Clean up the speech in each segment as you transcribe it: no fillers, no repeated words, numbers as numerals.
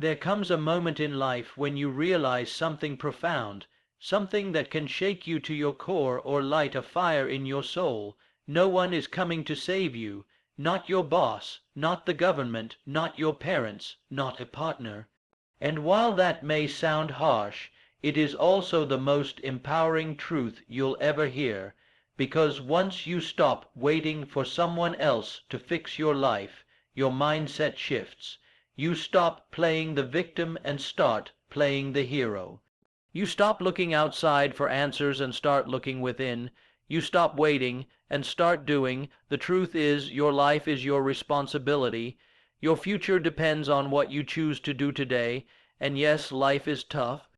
There comes a moment in life when you realize something profound, something that can shake you to your core or light a fire in your soul. No one is coming to save you, not your boss, not the government, not your parents, not a partner. And while that may sound harsh, it is also the most empowering truth you'll ever hear, because once you stop waiting for someone else to fix your life, your mindset shifts. You stop playing the victim and start playing the hero. You stop looking outside for answers and start looking within. You stop waiting and start doing. The truth is, your life is your responsibility. Your future depends on what you choose to do today. And yes, life is tough,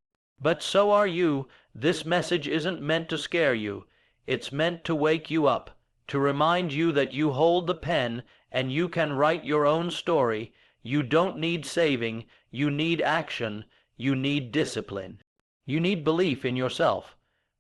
but so are you. This message isn't meant to scare you. It's meant to wake you up, to remind you that you hold the pen and you can write your own story. You don't need saving. You need action. You need discipline. You need belief in yourself.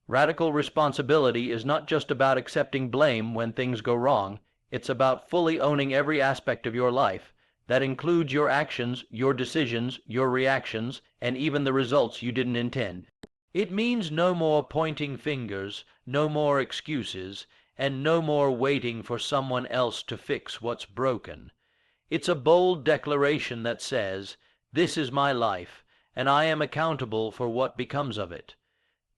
Radical responsibility is not just about accepting blame when things go wrong. It's about fully owning every aspect of your life. That includes your actions, your decisions, your reactions, and even the results you didn't intend. It means no more pointing fingers, no more excuses, and no more waiting for someone else to fix what's broken. It's a bold declaration that says, "This is my life, and I am accountable for what becomes of it."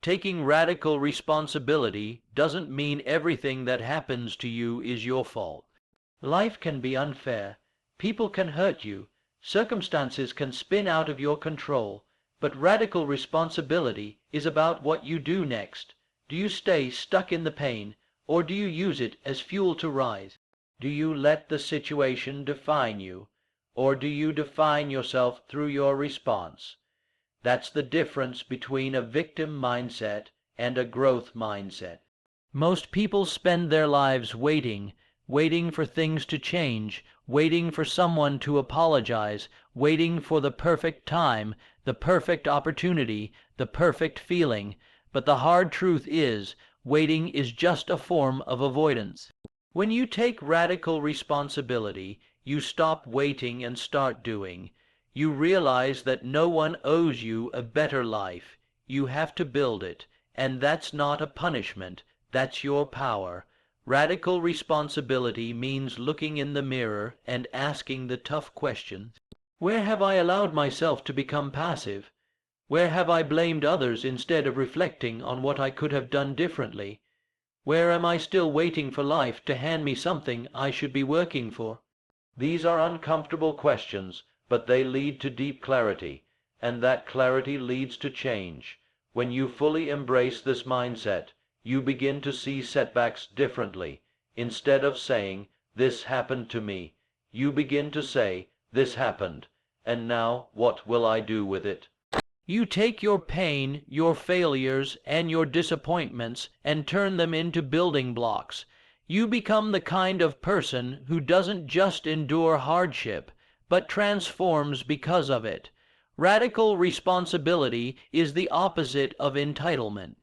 Taking radical responsibility doesn't mean everything that happens to you is your fault. Life can be unfair. People can hurt you. Circumstances can spin out of your control. But radical responsibility is about what you do next. Do you stay stuck in the pain, or do you use it as fuel to rise? Do you let the situation define you, or do you define yourself through your response? That's the difference between a victim mindset and a growth mindset. Most people spend their lives waiting for things to change, waiting for someone to apologize, waiting for the perfect time, the perfect opportunity, the perfect feeling. But the hard truth is, waiting is just a form of avoidance. When you take radical responsibility, you stop waiting and start doing. You realize that no one owes you a better life. You have to build it, and that's not a punishment. That's your power. Radical responsibility means looking in the mirror and asking the tough questions. Where have I allowed myself to become passive? Where have I blamed others instead of reflecting on what I could have done differently? Where am I still waiting for life to hand me something I should be working for? These are uncomfortable questions, but they lead to deep clarity, and that clarity leads to change. When you fully embrace this mindset, you begin to see setbacks differently. Instead of saying, "This happened to me," you begin to say, "This happened, and now what will I do with it?" You take your pain, your failures, and your disappointments and turn them into building blocks. You become the kind of person who doesn't just endure hardship, but transforms because of it. Radical responsibility is the opposite of entitlement.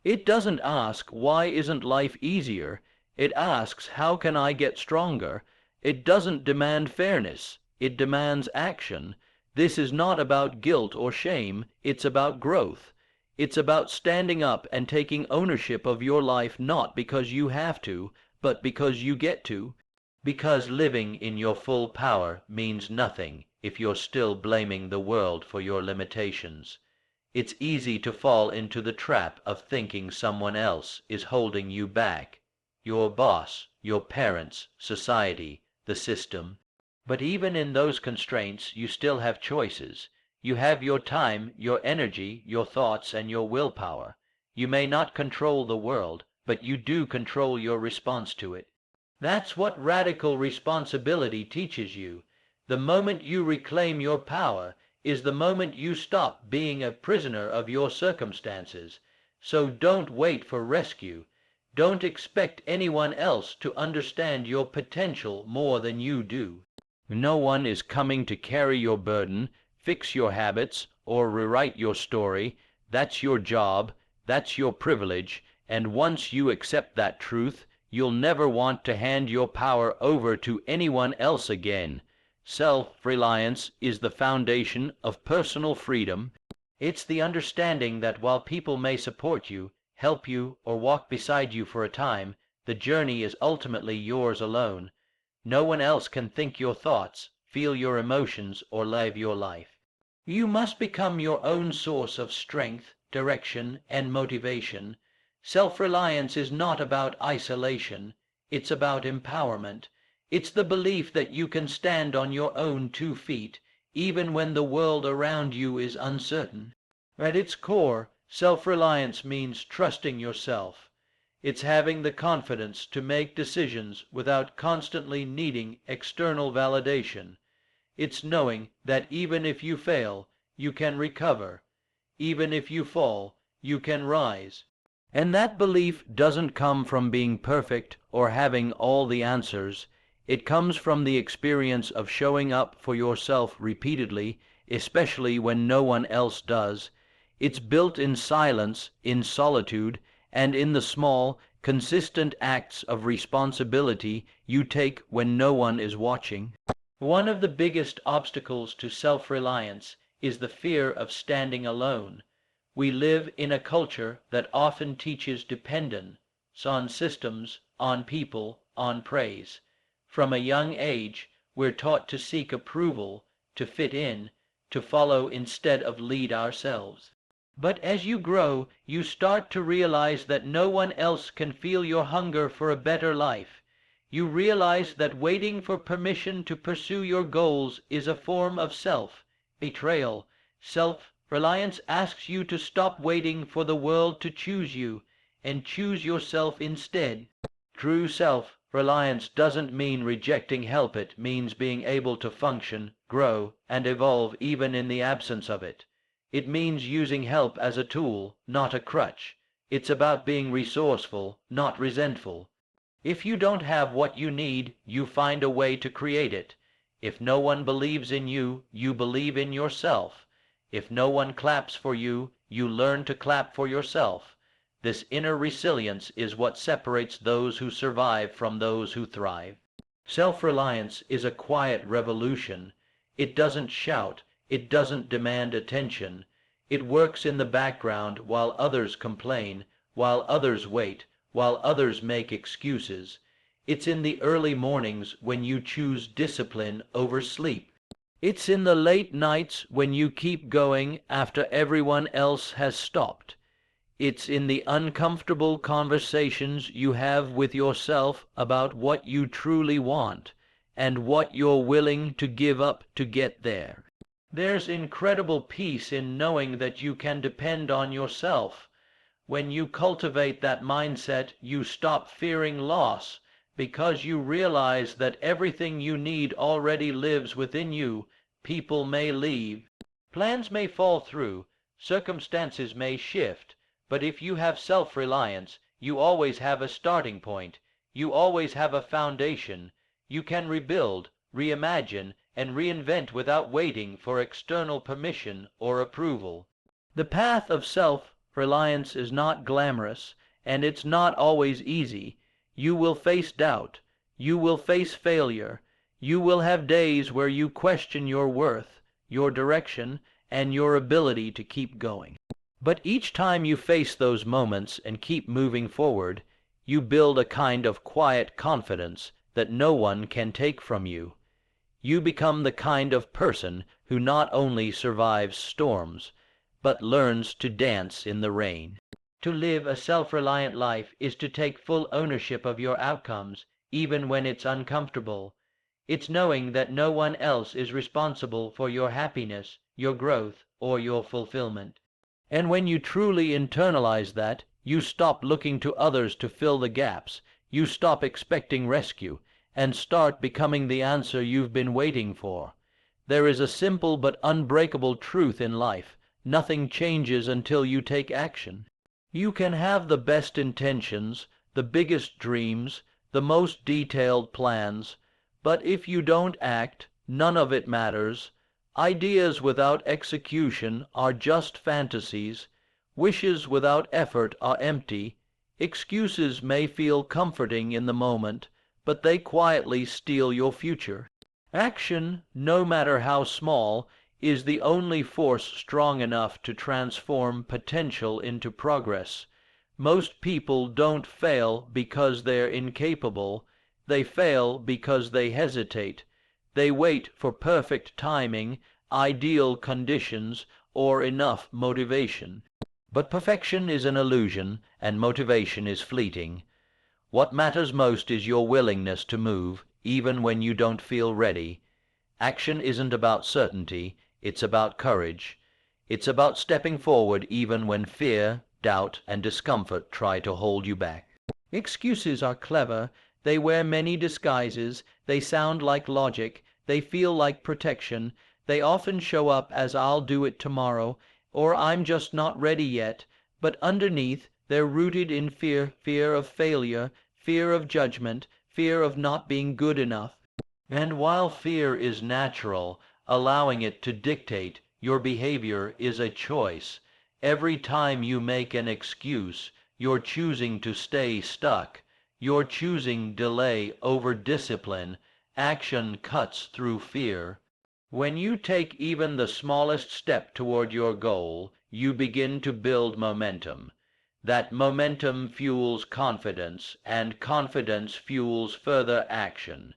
It doesn't ask, "Why isn't life easier?" It asks, "How can I get stronger?" It doesn't demand fairness. It demands action. This is not about guilt or shame. It's about growth. It's about standing up and taking ownership of your life, not because you have to, but because you get to. Because living in your full power means nothing if you're still blaming the world for your limitations. It's easy to fall into the trap of thinking someone else is holding you back. Your boss, your parents, society, the system. But even in those constraints, you still have choices. You have your time, your energy, your thoughts, and your willpower. You may not control the world, but you do control your response to it. That's what radical responsibility teaches you. The moment you reclaim your power is the moment you stop being a prisoner of your circumstances. So don't wait for rescue. Don't expect anyone else to understand your potential more than you do. No one is coming to carry your burden, fix your habits, or rewrite your story. That's your job, that's your privilege, and once you accept that truth, you'll never want to hand your power over to anyone else again. Self-reliance is the foundation of personal freedom. It's the understanding that while people may support you, help you, or walk beside you for a time, the journey is ultimately yours alone. No one else can think your thoughts, feel your emotions, or live your life. You must become your own source of strength, direction, and motivation. Self-reliance is not about isolation. It's about empowerment. It's the belief that you can stand on your own 2 feet, even when the world around you is uncertain. At its core, self-reliance means trusting yourself. It's having the confidence to make decisions without constantly needing external validation. It's knowing that even if you fail, you can recover. Even if you fall, you can rise. And that belief doesn't come from being perfect or having all the answers. It comes from the experience of showing up for yourself repeatedly, especially when no one else does. It's built in silence, in solitude, and in the small, consistent acts of responsibility you take when no one is watching. One of the biggest obstacles to self-reliance is the fear of standing alone. We live in a culture that often teaches dependence on systems, on people, on praise. From a young age, we're taught to seek approval, to fit in, to follow instead of lead ourselves. But as you grow, you start to realize that no one else can feel your hunger for a better life. You realize that waiting for permission to pursue your goals is a form of self-betrayal. Self-reliance asks you to stop waiting for the world to choose you and choose yourself instead. True self-reliance doesn't mean rejecting help. It means being able to function, grow, and evolve even in the absence of it. It means using help as a tool, not a crutch. It's about being resourceful, not resentful. If you don't have what you need, you find a way to create it. If no one believes in you, you believe in yourself. If no one claps for you, you learn to clap for yourself. This inner resilience is what separates those who survive from those who thrive. Self-reliance is a quiet revolution. It doesn't shout. It doesn't demand attention. It works in the background while others complain, while others wait, while others make excuses. It's in the early mornings when you choose discipline over sleep. It's in the late nights when you keep going after everyone else has stopped. It's in the uncomfortable conversations you have with yourself about what you truly want and what you're willing to give up to get there. There's incredible peace in knowing that you can depend on yourself. When you cultivate that mindset, you stop fearing loss because you realize that everything you need already lives within you. People may leave, plans may fall through, circumstances may shift, but if you have self-reliance, you always have a starting point. You always have a foundation. You can rebuild, reimagine, and reinvent without waiting for external permission or approval. The path of self-reliance is not glamorous, and it's not always easy. You will face doubt. You will face failure. You will have days where you question your worth, your direction, and your ability to keep going. But each time you face those moments and keep moving forward, you build a kind of quiet confidence that no one can take from you. You become the kind of person who not only survives storms, but learns to dance in the rain. To live a self-reliant life is to take full ownership of your outcomes, even when it's uncomfortable. It's knowing that no one else is responsible for your happiness, your growth, or your fulfillment. And when you truly internalize that, you stop looking to others to fill the gaps. You stop expecting rescue and start becoming the answer you've been waiting for. There is a simple but unbreakable truth in life. Nothing changes until you take action. You can have the best intentions, the biggest dreams, the most detailed plans, but if you don't act, none of it matters. Ideas without execution are just fantasies. Wishes without effort are empty. Excuses may feel comforting in the moment, but they quietly steal your future. Action, no matter how small, is the only force strong enough to transform potential into progress. Most people don't fail because they're incapable. They fail because they hesitate. They wait for perfect timing, ideal conditions, or enough motivation. But perfection is an illusion, and motivation is fleeting. What matters most is your willingness to move, even when you don't feel ready. Action isn't about certainty, it's about courage. It's about stepping forward even when fear, doubt, and discomfort try to hold you back. Excuses are clever. They wear many disguises. They sound like logic. They feel like protection. They often show up as "I'll do it tomorrow," or "I'm just not ready yet," but underneath they're rooted in fear of failure, fear of judgment, fear of not being good enough. And while fear is natural, allowing it to dictate your behavior is a choice. Every time you make an excuse, you're choosing to stay stuck. You're choosing delay over discipline. Action cuts through fear. When you take even the smallest step toward your goal, you begin to build momentum. That momentum fuels confidence, and confidence fuels further action.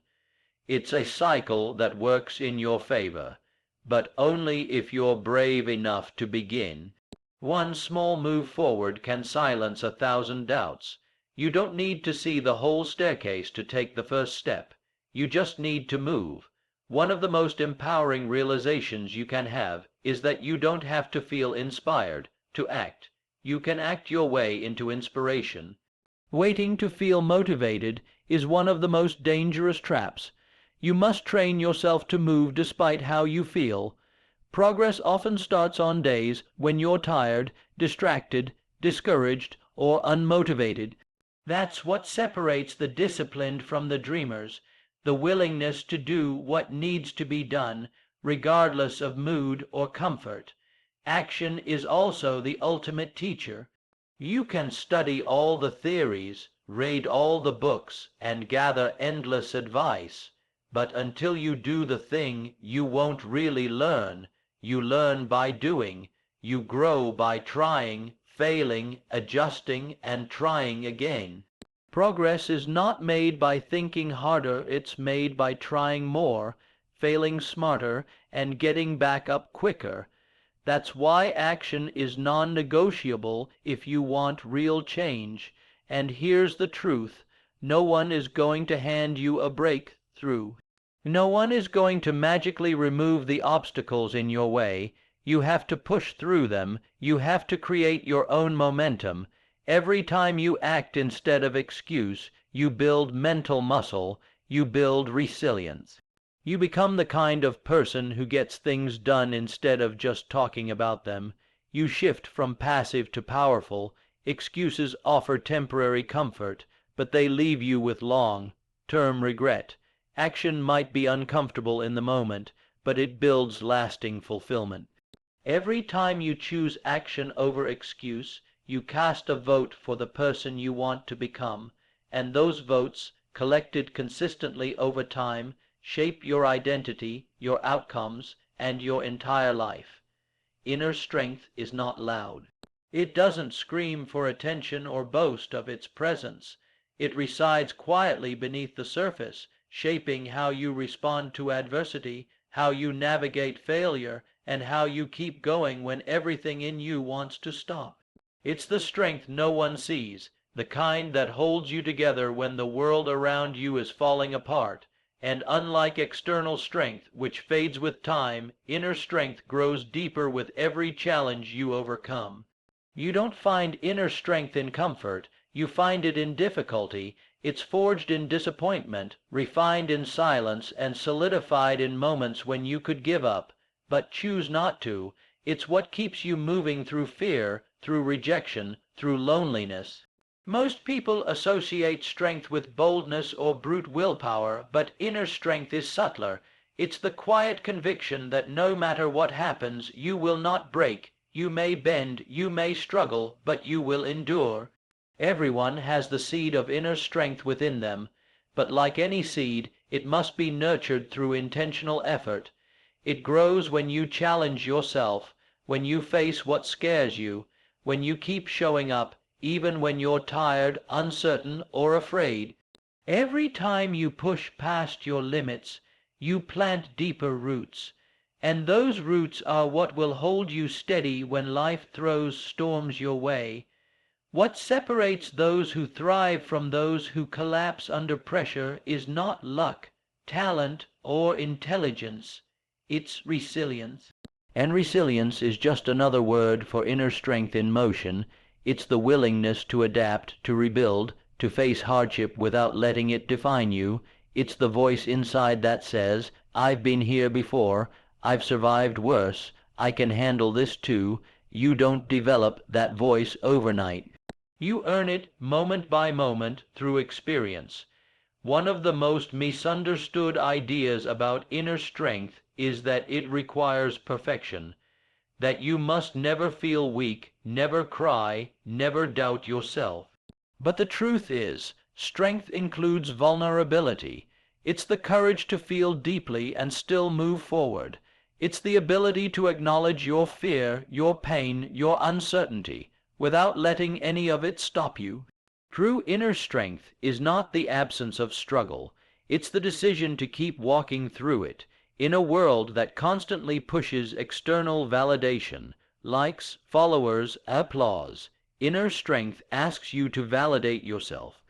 It's a cycle that works in your favor, but only if you're brave enough to begin. One small move forward can silence 1,000 doubts. You don't need to see the whole staircase to take the first step. You just need to move. One of the most empowering realizations you can have is that you don't have to feel inspired to act. You can act your way into inspiration. Waiting to feel motivated is one of the most dangerous traps. You must train yourself to move despite how you feel. Progress often starts on days when you're tired, distracted, discouraged, or unmotivated. That's what separates the disciplined from the dreamers, the willingness to do what needs to be done, regardless of mood or comfort. Action is also the ultimate teacher. You can study all the theories, read all the books, and gather endless advice, but until you do the thing, you won't really learn. You learn by doing. You grow by trying, failing, adjusting, and trying again. Progress is not made by thinking harder, it's made by trying more, failing smarter, and getting back up quicker. That's why action is non-negotiable if you want real change. And here's the truth: no one is going to hand you a breakthrough. No one is going to magically remove the obstacles in your way. You have to push through them. You have to create your own momentum. Every time you act instead of excuse, you build mental muscle. You build resilience. You become the kind of person who gets things done instead of just talking about them. You shift from passive to powerful. Excuses offer temporary comfort, but they leave you with long-term regret. Action might be uncomfortable in the moment, but it builds lasting fulfillment. Every time you choose action over excuse, you cast a vote for the person you want to become, and those votes, collected consistently over time, shape your identity, your outcomes, and your entire life. Inner strength is not loud. It doesn't scream for attention or boast of its presence. It resides quietly beneath the surface, shaping how you respond to adversity, how you navigate failure, and how you keep going when everything in you wants to stop. It's the strength no one sees, the kind that holds you together when the world around you is falling apart. And unlike external strength, which fades with time, inner strength grows deeper with every challenge you overcome. You don't find inner strength in comfort. You find it in difficulty. It's forged in disappointment, refined in silence, and solidified in moments when you could give up, but choose not to. It's what keeps you moving through fear, through rejection, through loneliness. Most people associate strength with boldness or brute willpower, but inner strength is subtler. It's the quiet conviction that no matter what happens, you will not break. You may bend, you may struggle, but you will endure. Everyone has the seed of inner strength within them. but like any seed, it must be nurtured through intentional effort. It grows when you challenge yourself, when you face what scares you, when you keep showing up, even when you're tired, uncertain, or afraid. Every time you push past your limits, you plant deeper roots, and those roots are what will hold you steady when life throws storms your way. What separates those who thrive from those who collapse under pressure is not luck, talent, or intelligence. It's resilience. And resilience is just another word for inner strength in motion. It's the willingness to adapt, to rebuild, to face hardship without letting it define you. It's the voice inside that says, I've been here before, I've survived worse, I can handle this too. You don't develop that voice overnight. You earn it moment by moment through experience. One of the most misunderstood ideas about inner strength is that it requires perfection, that you must never feel weak, never cry, never doubt yourself. But the truth is, strength includes vulnerability. It's the courage to feel deeply and still move forward. It's the ability to acknowledge your fear, your pain, your uncertainty, without letting any of it stop you. True inner strength is not the absence of struggle. It's the decision to keep walking through it. In a world that constantly pushes external validation, likes, followers, applause, inner strength asks you to validate yourself.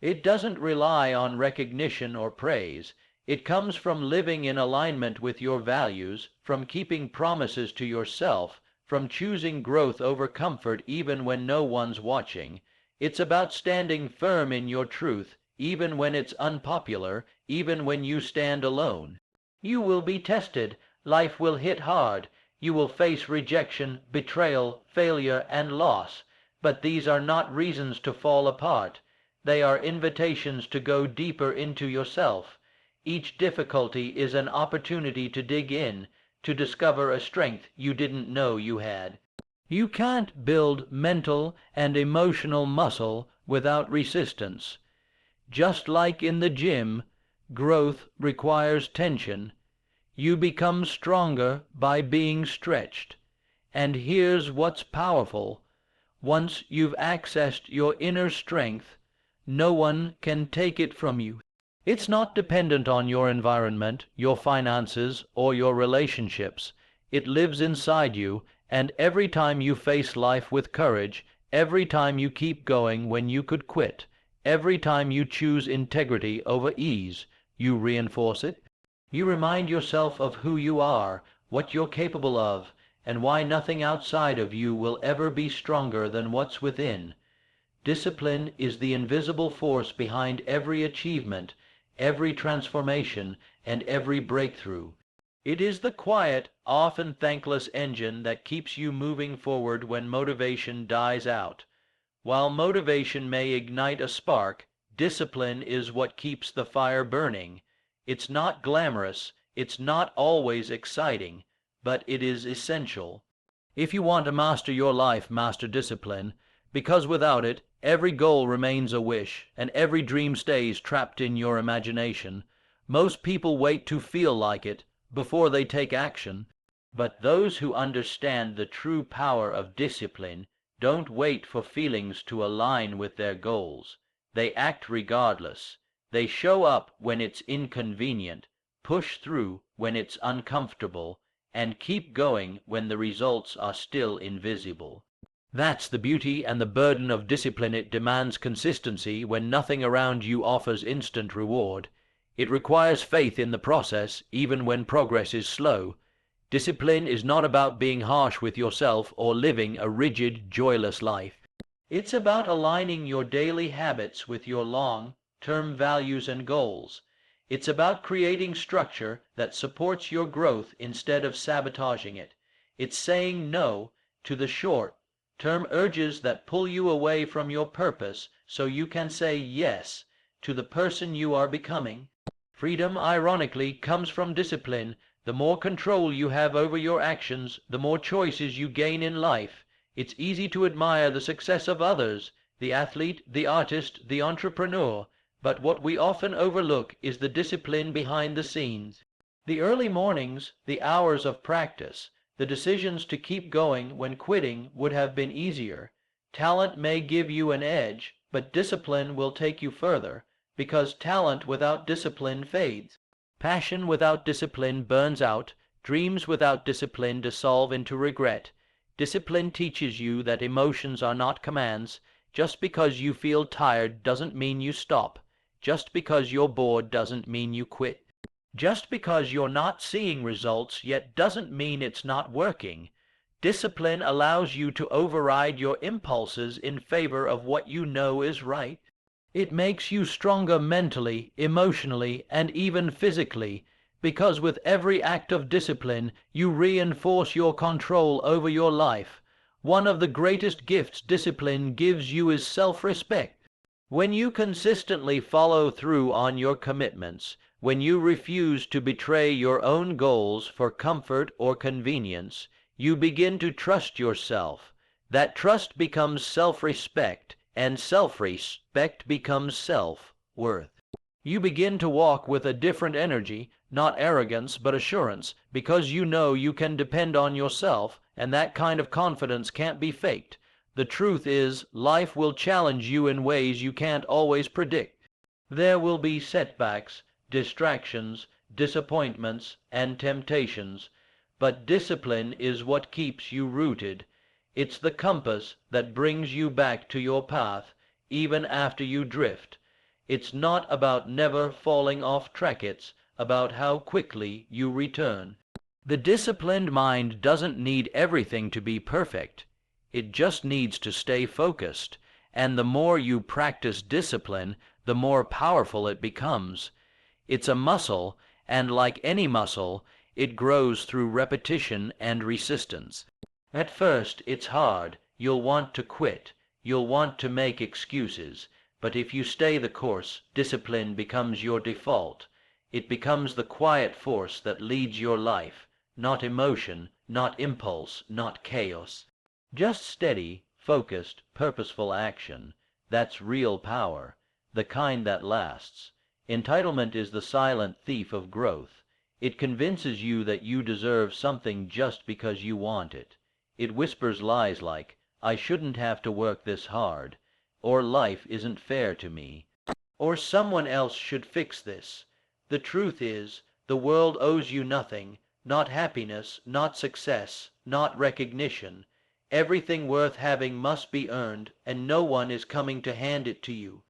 It doesn't rely on recognition or praise. It comes from living in alignment with your values, from keeping promises to yourself, from choosing growth over comfort even when no one's watching. It's about standing firm in your truth, even when it's unpopular, even when you stand alone. You will be tested. Life will hit hard. You will face rejection, betrayal, failure, and loss. But these are not reasons to fall apart. They are invitations to go deeper into yourself. Each difficulty is an opportunity to dig in, to discover a strength you didn't know you had. You can't build mental and emotional muscle without resistance. Just like in the gym, growth requires tension. You become stronger by being stretched. And here's what's powerful. Once you've accessed your inner strength, no one can take it from you. It's not dependent on your environment, your finances, or your relationships. It lives inside you, and every time you face life with courage, every time you keep going when you could quit, every time you choose integrity over ease, you reinforce it. You remind yourself of who you are, what you're capable of, and why nothing outside of you will ever be stronger than what's within. Discipline is the invisible force behind every achievement, every transformation, and every breakthrough. It is the quiet, often thankless engine that keeps you moving forward when motivation dies out. While motivation may ignite a spark, discipline is what keeps the fire burning. It's not glamorous, it's not always exciting, but it is essential. If you want to master your life, master discipline, because without it, every goal remains a wish, and every dream stays trapped in your imagination. Most people wait to feel like it before they take action. But those who understand the true power of discipline don't wait for feelings to align with their goals. They act regardless. They show up when it's inconvenient, push through when it's uncomfortable, and keep going when the results are still invisible. That's the beauty and the burden of discipline. It demands consistency when nothing around you offers instant reward. It requires faith in the process, even when progress is slow. Discipline is not about being harsh with yourself or living a rigid, joyless life. It's about aligning your daily habits with your long-term values and goals. It's about creating structure that supports your growth instead of sabotaging it. It's saying no to the short-term urges that pull you away from your purpose so you can say yes to the person you are becoming. Freedom, ironically, comes from discipline. The more control you have over your actions, the more choices you gain in life. It's easy to admire the success of others, the athlete, the artist, the entrepreneur, But what we often overlook is the discipline behind the scenes. The early mornings, the hours of practice, the decisions to keep going when quitting would have been easier. Talent may give you an edge, but discipline will take you further, because talent without discipline fades. Passion without discipline burns out, dreams without discipline dissolve into regret. Discipline teaches you that emotions are not commands. Just because you feel tired doesn't mean you stop. Just because you're bored doesn't mean you quit. Just because you're not seeing results yet doesn't mean it's not working. Discipline allows you to override your impulses in favor of what you know is right. It makes you stronger mentally, emotionally, and even physically, because with every act of discipline you reinforce your control over your life. One of the greatest gifts discipline gives you is self-respect. When you consistently follow through on your commitments, when you refuse to betray your own goals for comfort or convenience, you begin to trust yourself. That trust becomes self-respect, and self-respect becomes self-worth. You begin to walk with a different energy, not arrogance but assurance, because you know you can depend on yourself, and that kind of confidence can't be faked. The truth is, life will challenge you in ways you can't always predict. There will be setbacks, distractions, disappointments, and temptations, but discipline is what keeps you rooted. It's the compass that brings you back to your path, even after you drift. It's not about never falling off track, it's about how quickly you return. The disciplined mind doesn't need everything to be perfect. It just needs to stay focused, and the more you practice discipline, the more powerful it becomes. It's a muscle, and like any muscle, it grows through repetition and resistance. At first it's hard. You'll want to quit. You'll want to make excuses. But if you stay the course, discipline becomes your default. It becomes the quiet force that leads your life, not emotion, not impulse, not chaos. Just steady, focused, purposeful action. That's real power, the kind that lasts. Entitlement is the silent thief of growth. It convinces you that you deserve something just because you want it. It whispers lies like, I shouldn't have to work this hard, or life isn't fair to me, or someone else should fix this. The truth is, the world owes you nothing, not happiness, not success, not recognition. Everything worth having must be earned, and no one is coming to hand it to you.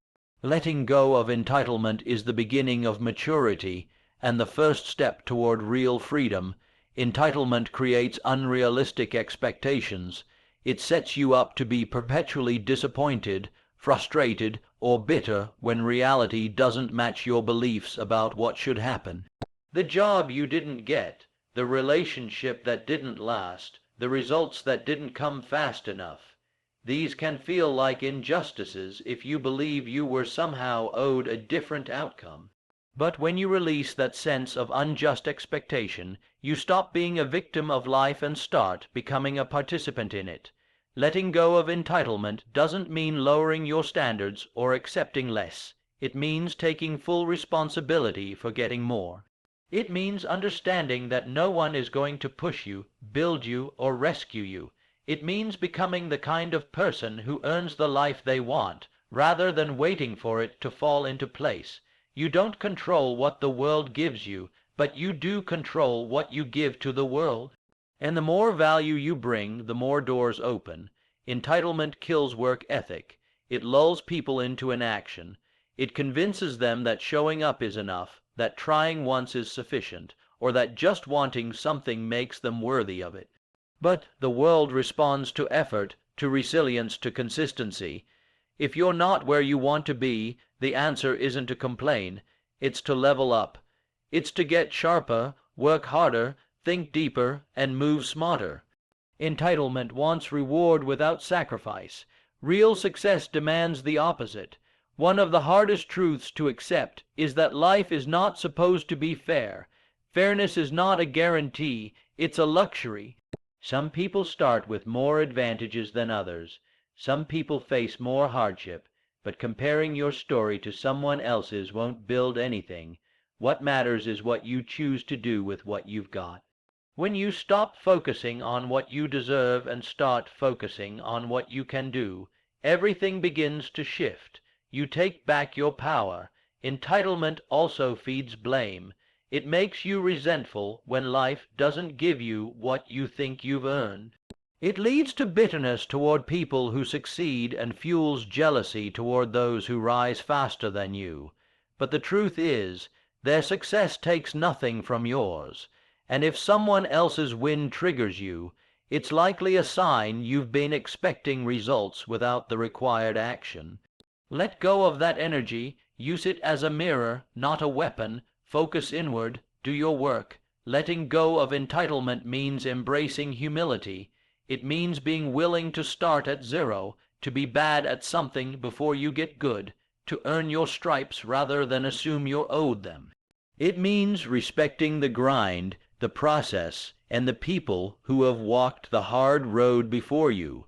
Letting go of entitlement is the beginning of maturity, and the first step toward real freedom. Entitlement creates unrealistic expectations. It sets you up to be perpetually disappointed, frustrated, or bitter when reality doesn't match your beliefs about what should happen. The job you didn't get, the relationship that didn't last, the results that didn't come fast enough. These can feel like injustices if you believe you were somehow owed a different outcome. But when you release that sense of unjust expectation, you stop being a victim of life and start becoming a participant in it. Letting go of entitlement doesn't mean lowering your standards or accepting less. It means taking full responsibility for getting more. It means understanding that no one is going to push you, build you, or rescue you. It means becoming the kind of person who earns the life they want, rather than waiting for it to fall into place. You don't control what the world gives you, but you do control what you give to the world. And the more value you bring, the more doors open. Entitlement kills work ethic. It lulls people into inaction. It convinces them that showing up is enough, that trying once is sufficient, or that just wanting something makes them worthy of it. But the world responds to effort, to resilience, to consistency. If you're not where you want to be, the answer isn't to complain. It's to level up. It's to get sharper, work harder, think deeper, and move smarter. Entitlement wants reward without sacrifice. Real success demands the opposite. One of the hardest truths to accept is that life is not supposed to be fair. Fairness is not a guarantee, it's a luxury. Some people start with more advantages than others. Some people face more hardship. but comparing your story to someone else's won't build anything. What matters is what you choose to do with what you've got. When you stop focusing on what you deserve and start focusing on what you can do, everything begins to shift. You take back your power. Entitlement also feeds blame. It makes you resentful when life doesn't give you what you think you've earned. It leads to bitterness toward people who succeed and fuels jealousy toward those who rise faster than you. But the truth is, their success takes nothing from yours. And if someone else's win triggers you, it's likely a sign you've been expecting results without the required action. Let go of that energy, use it as a mirror, not a weapon, focus inward, do your work. Letting go of entitlement means embracing humility. It means being willing to start at zero, to be bad at something before you get good, to earn your stripes rather than assume you're owed them. It means respecting the grind, the process, and the people who have walked the hard road before you.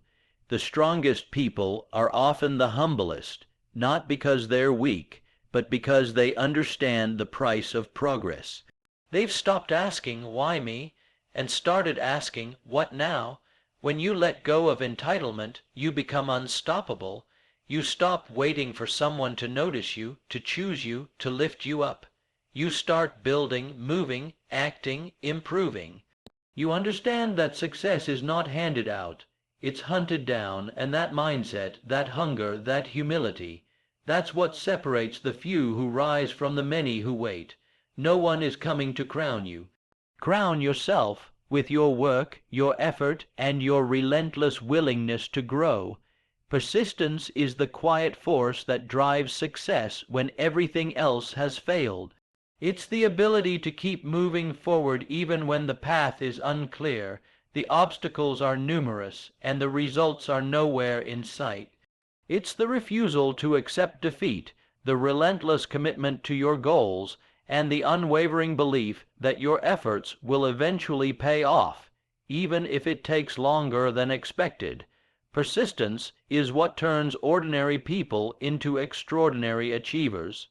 The strongest people are often the humblest, not because they're weak, but because they understand the price of progress. They've stopped asking, "Why me?" and started asking, "What now?" When you let go of entitlement, you become unstoppable. You stop waiting for someone to notice you, to choose you, to lift you up. You start building, moving, acting, improving. You understand that success is not handed out. It's hunted down, and that mindset, that hunger, that humility, that's what separates the few who rise from the many who wait. No one is coming to crown you. Crown yourself with your work, your effort, and your relentless willingness to grow. Persistence is the quiet force that drives success when everything else has failed. It's the ability to keep moving forward even when the path is unclear, the obstacles are numerous, and the results are nowhere in sight. It's the refusal to accept defeat, the relentless commitment to your goals, and the unwavering belief that your efforts will eventually pay off, even if it takes longer than expected. Persistence is what turns ordinary people into extraordinary achievers.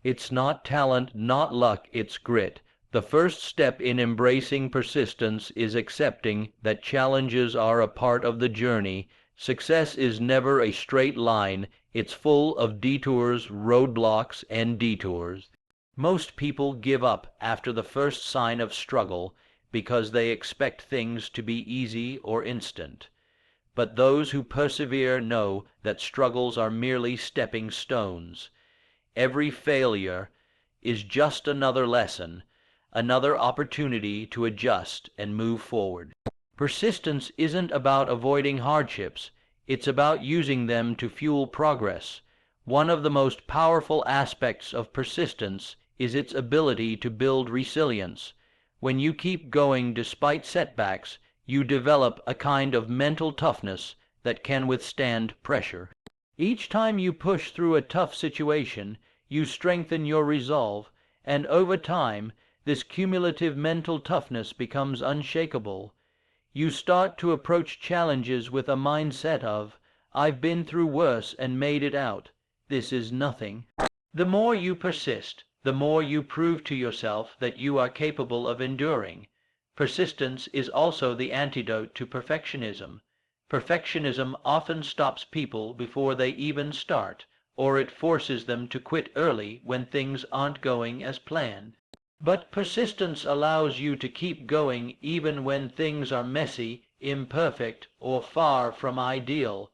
It's not talent, not luck, it's grit. The first step in embracing persistence is accepting that challenges are a part of the journey. Success is never a straight line. It's full of detours, roadblocks, and detours. Most people give up after the first sign of struggle because they expect things to be easy or instant. But those who persevere know that struggles are merely stepping stones. Every failure is just another lesson, another opportunity to adjust and move forward. Persistence isn't about avoiding hardships. It's about using them to fuel progress. One of the most powerful aspects of persistence is its ability to build resilience. When you keep going despite setbacks, you develop a kind of mental toughness that can withstand pressure. Each time you push through a tough situation, you strengthen your resolve, and over time, this cumulative mental toughness becomes unshakable. You start to approach challenges with a mindset of, "I've been through worse and made it out. This is nothing." The more you persist, the more you prove to yourself that you are capable of enduring. Persistence is also the antidote to perfectionism. Perfectionism often stops people before they even start, or it forces them to quit early when things aren't going as planned. But persistence allows you to keep going even when things are messy, imperfect, or far from ideal.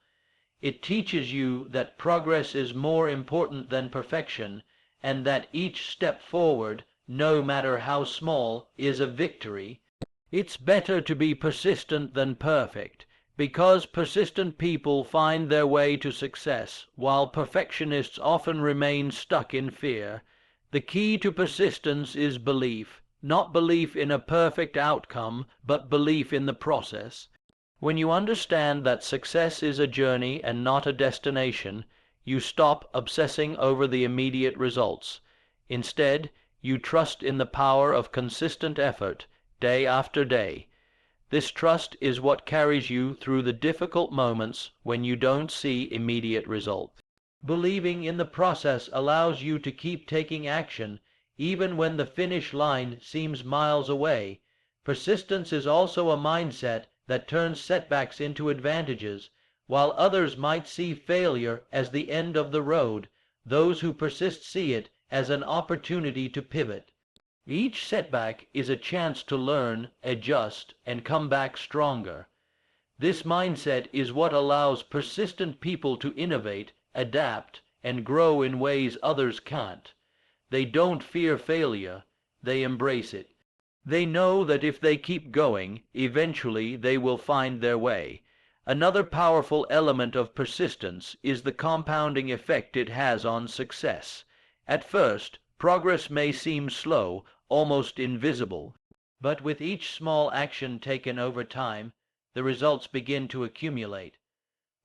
It teaches you that progress is more important than perfection, and that each step forward, no matter how small, is a victory. It's better to be persistent than perfect, because persistent people find their way to success, while perfectionists often remain stuck in fear. The key to persistence is belief, not belief in a perfect outcome, but belief in the process. When you understand that success is a journey and not a destination, you stop obsessing over the immediate results. Instead, you trust in the power of consistent effort, day after day. This trust is what carries you through the difficult moments when you don't see immediate results. Believing in the process allows you to keep taking action even when the finish line seems miles away. Persistence is also a mindset that turns setbacks into advantages. While others might see failure as the end of the road, those who persist see it as an opportunity to pivot. Each setback is a chance to learn, adjust, and come back stronger. This mindset is what allows persistent people to innovate, adapt, and grow in ways others can't. They don't fear failure, they embrace it. They know that if they keep going, eventually they will find their way. Another powerful element of persistence is the compounding effect it has on success. At first, progress may seem slow, almost invisible, but with each small action taken over time, the results begin to accumulate.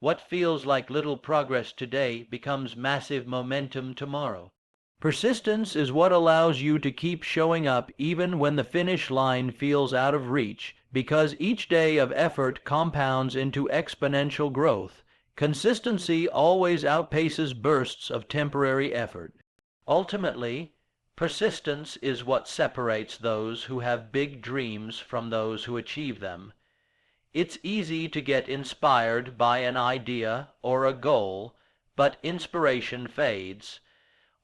What feels like little progress today becomes massive momentum tomorrow. Persistence is what allows you to keep showing up even when the finish line feels out of reach, because each day of effort compounds into exponential growth. Consistency always outpaces bursts of temporary effort. Ultimately, persistence is what separates those who have big dreams from those who achieve them. It's easy to get inspired by an idea or a goal, but inspiration fades.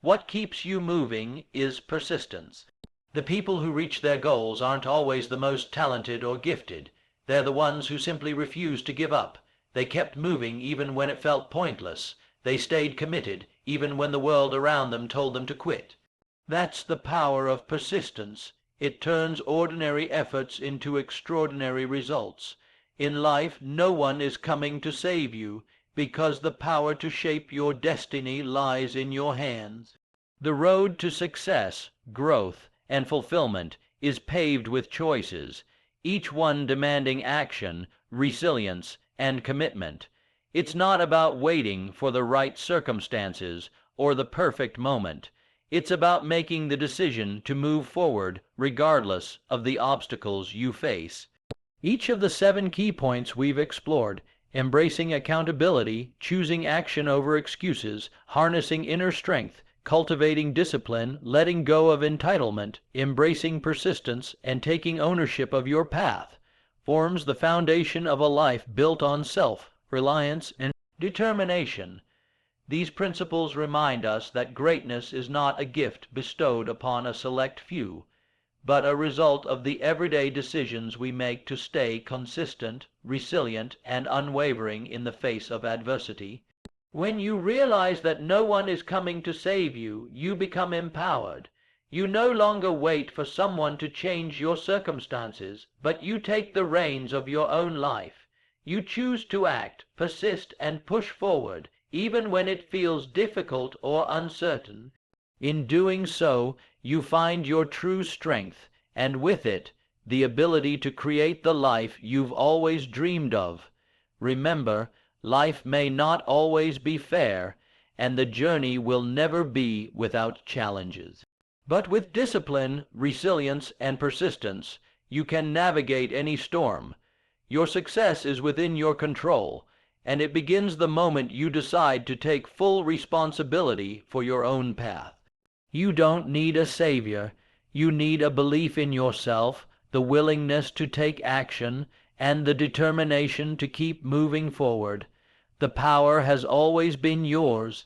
What keeps you moving is persistence. The people who reach their goals aren't always the most talented or gifted. They're the ones who simply refuse to give up. They kept moving even when it felt pointless. They stayed committed even when the world around them told them to quit. That's the power of persistence. It turns ordinary efforts into extraordinary results. In life, no one is coming to save you, because the power to shape your destiny lies in your hands. The road to success, growth, and fulfillment is paved with choices, each one demanding action, resilience, and commitment. It's not about waiting for the right circumstances or the perfect moment. It's about making the decision to move forward regardless of the obstacles you face. Each of the 7 key points we've explored, embracing accountability, choosing action over excuses, harnessing inner strength, cultivating discipline, letting go of entitlement, embracing persistence, and taking ownership of your path, forms the foundation of a life built on self-reliance and determination. These principles remind us that greatness is not a gift bestowed upon a select few, but a result of the everyday decisions we make to stay consistent, resilient, and unwavering in the face of adversity. When you realize that no one is coming to save you, you become empowered. You no longer wait for someone to change your circumstances, but you take the reins of your own life. You choose to act, persist, and push forward, even when it feels difficult or uncertain. In doing so, you find your true strength, and with it, the ability to create the life you've always dreamed of. Remember, life may not always be fair, and the journey will never be without challenges. But with discipline, resilience, and persistence, you can navigate any storm. Your success is within your control, and it begins the moment you decide to take full responsibility for your own path. You don't need a savior. You need a belief in yourself, the willingness to take action, and the determination to keep moving forward. The power has always been yours.